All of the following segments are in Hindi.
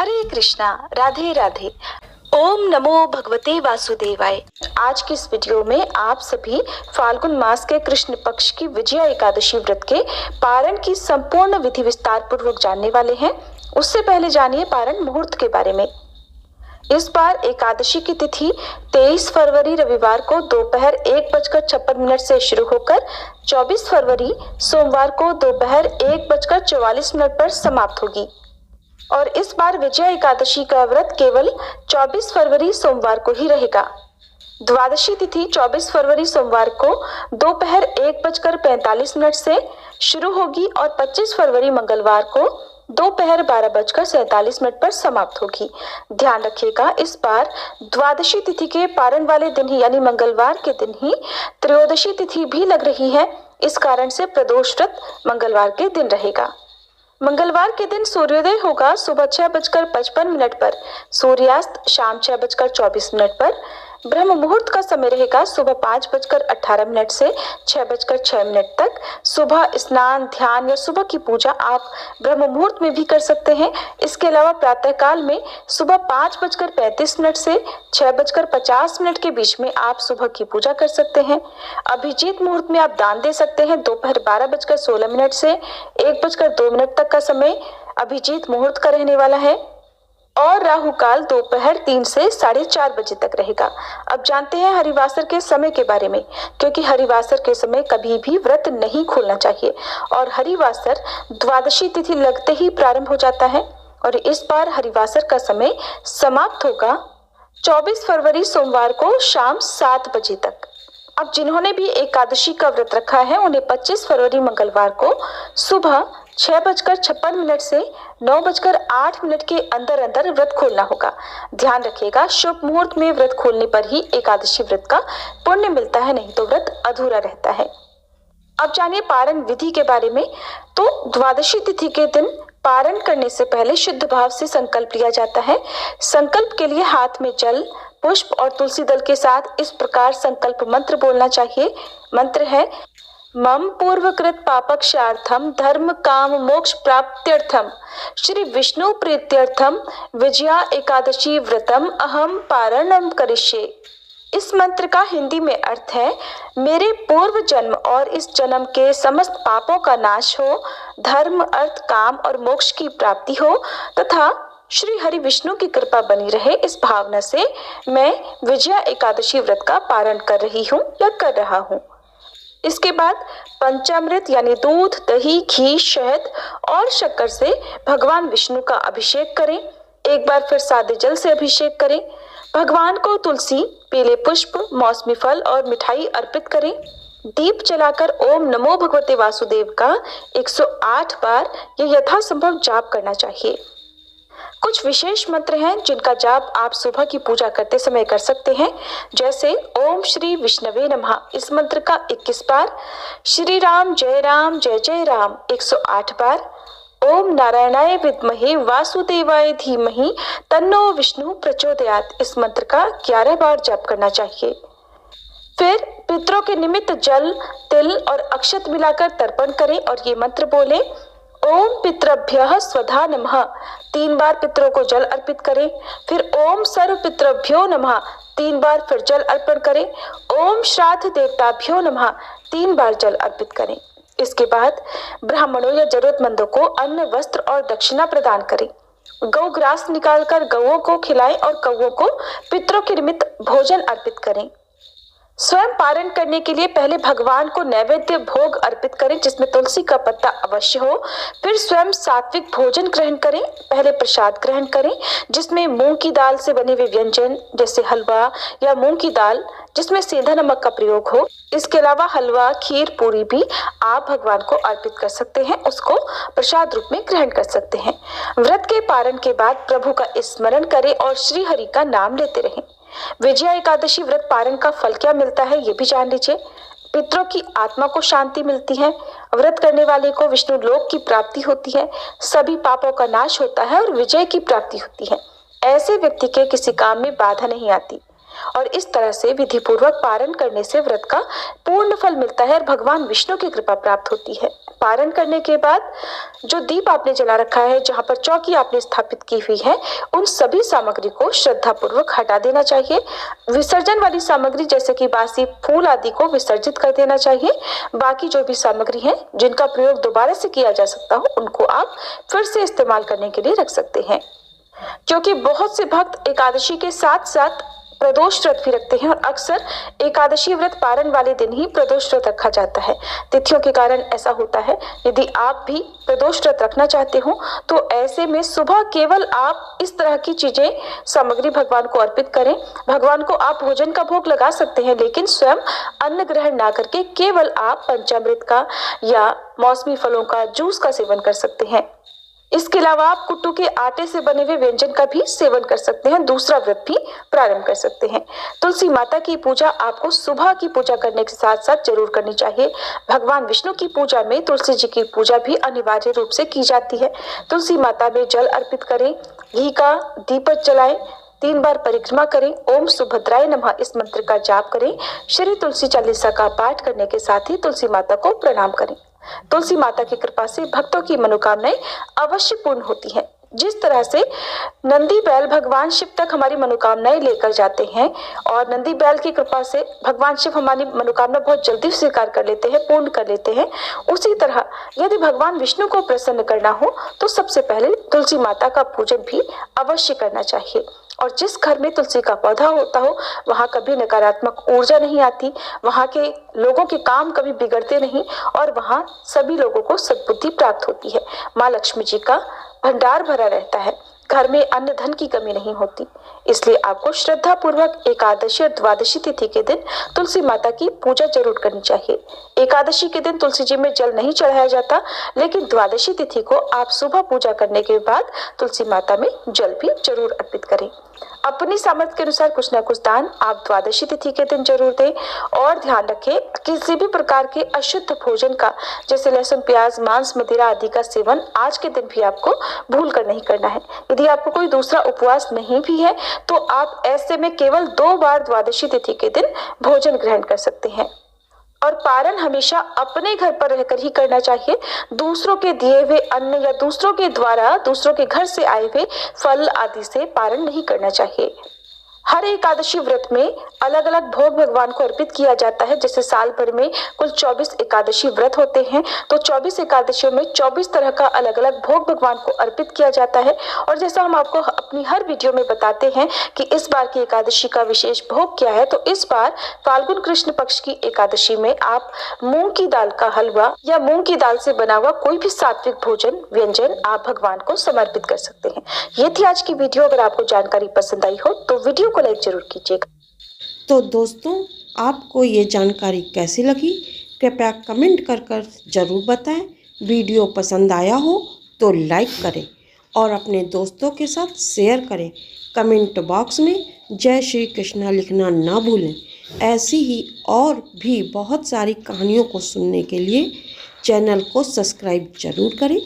हरे कृष्णा, राधे राधे। ओम नमो भगवते वासुदेवाय। आज की इस वीडियो में आप सभी फाल्गुन मास के कृष्ण पक्ष की विजया एकादशी व्रत के पारण की संपूर्ण विधि विस्तार पूर्वक जानने वाले हैं। उससे पहले जानिए पारण मुहूर्त के बारे में। इस बार एकादशी की तिथि 23 फरवरी रविवार को दोपहर 1:56 से शुरू होकर 24 फरवरी सोमवार को दोपहर 1:44 पर समाप्त होगी। और इस बार विजया एकादशी का व्रत केवल 24 फरवरी सोमवार को ही रहेगा। द्वादशी तिथि 24 फरवरी सोमवार को दोपहर 1:45 से शुरू होगी और 25 फरवरी मंगलवार को दोपहर 12:47 पर समाप्त होगी। ध्यान रखिएगा, इस बार द्वादशी तिथि के पारण वाले दिन ही यानी मंगलवार के दिन ही त्रयोदशी तिथि भी लग रही है। इस कारण से प्रदोष व्रत मंगलवार के दिन रहेगा। मंगलवार के दिन सूर्योदय होगा सुबह 6:55 पर, सूर्यास्त शाम 6:24 पर। ब्रह्म मुहूर्त का समय रहेगा सुबह 5:18 से 6:06 तक। सुबह स्नान, ध्यान या सुबह की पूजा आप ब्रह्म मुहूर्त में भी कर सकते हैं। इसके अलावा प्रातः काल में सुबह 5:35 से 6:50 के बीच में आप सुबह की पूजा कर सकते हैं। अभिजीत मुहूर्त में आप दान दे सकते हैं। दोपहर 12:16 से 1:02 तक का समय अभिजीत मुहूर्त का रहने वाला है और राहु काल दोपहर 3 से 4:30 बजे तक रहेगा। अब जानते हैं हरिवासर के समय के बारे में, क्योंकि हरिवासर के समय कभी भी व्रत नहीं खोलना चाहिए और हरिवासर द्वादशी तिथि लगते ही प्रारंभ हो जाता है। और इस बार हरिवासर का समय समाप्त होगा 24 फरवरी सोमवार को शाम 7 बजे तक। अब जिन्होंने भी एकादशी का व्रत रखा है उन्हें 25 फरवरी मंगलवार को सुबह 6:56 से 9:08 के अंदर अंदर व्रत खोलना होगा। ध्यान रखिएगा, शुभ मुहूर्त में व्रत खोलने पर ही एकादशी व्रत का पुण्य मिलता है, नहीं तो व्रत अधूरा रहता है। अब जानिए पारण विधि के बारे में। तो द्वादशी तिथि के दिन पारण करने से पहले शुद्ध भाव से संकल्प लिया जाता है। संकल्प के लिए हाथ में जल, पुष्प और तुलसी दल के साथ इस प्रकार संकल्प मंत्र बोलना चाहिए। मंत्र है: मम पूर्वकृत पापक्षार्थम धर्म काम मोक्ष प्राप्त्यर्थम श्री विष्णु प्रीत्यर्थम विजया एकादशी व्रतम अहम पारणम करिष्ये। इस मंत्र का हिंदी में अर्थ है: मेरे पूर्व जन्म और इस जन्म के समस्त पापों का नाश हो, धर्म, अर्थ, काम और मोक्ष की प्राप्ति हो तथा श्री हरि विष्णु की कृपा बनी रहे। इस भावना से मैं विजया एकादशी व्रत का पारण कर रही हूँ या कर रहा हूँ। इसके बाद पंचामृत यानी दूध, दही, घी, शहद और शक्कर से भगवान विष्णु का अभिषेक करें। एक बार फिर सादे जल से अभिषेक करें। भगवान को तुलसी, पीले पुष्प, मौसमी फल और मिठाई अर्पित करें। दीप जलाकर ओम नमो भगवते वासुदेव का 108 बार या यथासंभव जाप करना चाहिए। कुछ विशेष मंत्र हैं जिनका जाप आप सुबह की पूजा करते समय कर सकते हैं, जैसे ओम श्री विष्णवे नमः इस मंत्र का 21 बार, श्री राम जय जय राम 108 बार, ओम नारायणाय विद्महे वासुदेवाय धीमहि तन्नो विष्णु प्रचोदयात इस मंत्र का 11 बार जाप करना चाहिए। फिर पितरों के निमित्त जल, तिल और अक्षत मिलाकर तर्पण करें और ये मंत्र बोले: ओम पितृभ्यः स्वधा नमः 3 बार पितरों को जल अर्पित करें। फिर ओम सर्व पितृभ्यो नमः 3 बार फिर जल अर्पण करें। ओम श्राद्ध देवताभ्यो नमः 3 बार जल अर्पित करें। इसके बाद ब्राह्मणों या जरूरतमंदों को अन्न, वस्त्र और दक्षिणा प्रदान करें। गौ ग्रास निकालकर गौओं को खिलाएं और कौओं को पितरों के निमित्त भोजन अर्पित करें। स्वयं पारण करने के लिए पहले भगवान को नैवेद्य भोग अर्पित करें जिसमें तुलसी का पत्ता अवश्य हो। फिर स्वयं सात्विक भोजन ग्रहण करें। पहले प्रसाद ग्रहण करें जिसमें मूंग की दाल से बने हुए व्यंजन जैसे हलवा या मूंग की दाल जिसमें सेंधा नमक का प्रयोग हो। इसके अलावा हलवा, खीर, पूरी भी आप भगवान को अर्पित कर सकते हैं, उसको प्रसाद रूप में ग्रहण कर सकते हैं। व्रत के पारण के बाद प्रभु का स्मरण करें और श्री हरि का नाम लेते रहें। विजया एकादशी व्रत पारण का फल क्या मिलता है ये भी जान लीजिए। पितरों की आत्मा को शांति मिलती है। व्रत करने वाले को विष्णु लोक की प्राप्ति होती है। सभी पापों का नाश होता है और विजय की प्राप्ति होती है। ऐसे व्यक्ति के किसी काम में बाधा नहीं आती और इस तरह से विधिपूर्वक पारण करने से व्रत का पूर्ण फल मिलता है और भगवान विष्णु की कृपा प्राप्त होती है। पारण करने के बाद जो दीप आपने जला रखा है, जहाँ पर चौकी आपने स्थापित की हुई है, उन सभी सामग्री को श्रद्धा पूर्वक हटा देना चाहिए। विसर्जन वाली सामग्री जैसे कि बासी फूल आदि को विसर्जित कर देना चाहिए। बाकी जो भी सामग्री है जिनका प्रयोग दोबारा से किया जा सकता हो, उनको आप फिर से इस्तेमाल करने के लिए रख सकते हैं। क्योंकि बहुत से भक्त एकादशी के साथ साथ प्रदोष व्रत भी रखते हैं और अक्सर एकादशी व्रत पारण वाले दिन ही प्रदोष व्रत रखा जाता है। तिथियों के कारण ऐसा होता है। यदि आप भी प्रदोष व्रत रखना चाहते हो तो ऐसे में सुबह केवल आप इस तरह की चीजें सामग्री भगवान को अर्पित करें। भगवान को आप भोजन का भोग लगा सकते हैं, लेकिन स्वयं अन्न ग्रहण ना करके केवल आप पंचामृत का या मौसमी फलों का जूस का सेवन कर सकते हैं। इसके अलावा आप कुट्टू के आटे से बने हुए व्यंजन का भी सेवन कर सकते हैं। दूसरा व्रत भी प्रारंभ कर सकते हैं। तुलसी माता की पूजा आपको सुबह की पूजा करने के साथ साथ जरूर करनी चाहिए। भगवान विष्णु की पूजा में तुलसी जी की पूजा भी अनिवार्य रूप से की जाती है। तुलसी माता में जल अर्पित करें, घी का दीपक जलाएं, 3 बार परिक्रमा करें, ओम सुभद्राय नमः इस मंत्र का जाप करें, श्री तुलसी चालीसा का पाठ करने के साथ ही तुलसी माता को प्रणाम करें। तुलसी माता की कृपा से भक्तों की मनोकामनाएं अवश्य पूर्ण होती हैं। जिस तरह से नंदी बैल भगवान शिव तक हमारी मनोकामनाएं लेकर जाते हैं और नंदी बैल की कृपा से भगवान शिव हमारी मनोकामना बहुत जल्दी स्वीकार कर लेते हैं, पूर्ण कर लेते हैं, उसी तरह यदि भगवान विष्णु को प्रसन्न करना हो तो सबसे पहले तुलसी माता का पूजन भी अवश्य करना चाहिए। और जिस घर में तुलसी का पौधा होता हो वहाँ कभी नकारात्मक ऊर्जा नहीं आती, वहाँ के लोगों के काम कभी बिगड़ते नहीं और वहाँ सभी लोगों को सद्बुद्धि प्राप्त होती है। माँ लक्ष्मी जी का भंडार भरा रहता है, घर में अन्न धन की कमी नहीं होती। इसलिए आपको श्रद्धा पूर्वक एकादशी और द्वादशी तिथि के दिन तुलसी माता की पूजा जरूर करनी चाहिए। एकादशी के दिन तुलसी जी में जल नहीं चढ़ाया जाता, लेकिन द्वादशी तिथि को आप सुबह पूजा करने के बाद तुलसी माता में जल भी जरूर अर्पित करें। अपनी सामर्थ्य के अनुसार कुछ न कुछ दान आप द्वादशी तिथि के दिन जरूर दें और ध्यान रखें किसी भी प्रकार के अशुद्ध भोजन का जैसे लहसुन, प्याज, मांस, मदिरा आदि का सेवन आज के दिन भी आपको भूल कर नहीं करना है। यदि आपको कोई दूसरा उपवास नहीं भी है तो आप ऐसे में केवल 2 बार द्वादशी तिथि के दिन भोजन ग्रहण कर सकते हैं। और पारण हमेशा अपने घर पर रहकर ही करना चाहिए। दूसरों के दिए हुए अन्न या दूसरों के द्वारा दूसरों के घर से आए हुए फल आदि से पारण नहीं करना चाहिए। हर एकादशी व्रत में अलग अलग भोग भगवान को अर्पित किया जाता है। जैसे साल भर में कुल 24 एकादशी व्रत होते हैं, तो 24 एकादशियों में 24 तरह का अलग अलग भोग भगवान को अर्पित किया जाता है। और जैसा हम आपको अपनी हर वीडियो में बताते हैं कि इस बार की एकादशी का विशेष भोग क्या है, तो इस बार फाल्गुन कृष्ण पक्ष की एकादशी में आप मूंग की दाल का हलवा या मूंग की दाल से बना हुआ कोई भी सात्विक भोजन व्यंजन आप भगवान को समर्पित कर सकते हैं। ये थी आज की वीडियो। अगर आपको जानकारी पसंद आई हो तो वीडियो को लाइक जरूर कीजिएगा। तो दोस्तों, आपको ये जानकारी कैसी लगी कृपया कमेंट कर ज़रूर बताएं। वीडियो पसंद आया हो तो लाइक करें और अपने दोस्तों के साथ शेयर करें। कमेंट बॉक्स में जय श्री कृष्णा लिखना ना भूलें। ऐसी ही और भी बहुत सारी कहानियों को सुनने के लिए चैनल को सब्सक्राइब जरूर करें।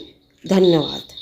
धन्यवाद।